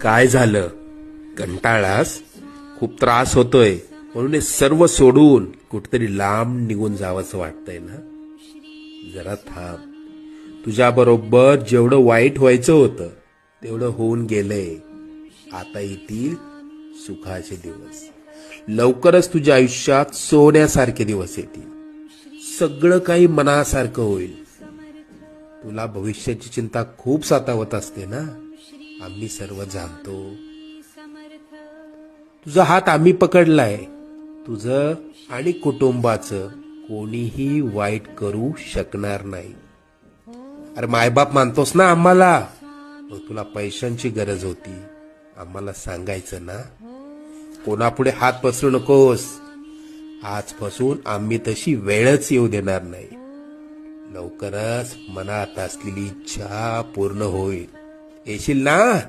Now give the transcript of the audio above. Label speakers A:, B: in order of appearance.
A: काय झालं? कंटाळास? खूप त्रास होतोय म्हणून हे सर्व सोडून कुठेतरी लांब निघून जावंसं वाटतंय ना? जरा थांब. तुझ्या बरोबर जेवढं वाईट व्हायचं होतं तेवढं होऊन गेलंय. आता येतील सुखाचे दिवस. लवकरच तुझ्या आयुष्यात सोन्यासारखे दिवस येतील. सगळं काही मनासारखं होईल. तुला भविष्याची चिंता खूप सतावत असते ना? आम्ही सर्व जाणतो. तुझा हात आम्ही पकडलाय. तुझं आणि कुटुंबाचं कोणीही वाईट करू शकणार नाही. अरे मायबाप मानतोस ना आम्हाला? मग तुला पैशांची गरज होती, आम्हाला सांगायचं ना? कोणापुढे हात पसरू नकोस. आजपासून आम्ही तशी वेळच येऊ देणार नाही. लवकरच मनात असलेली इच्छा पूर्ण होईल. येशील ना?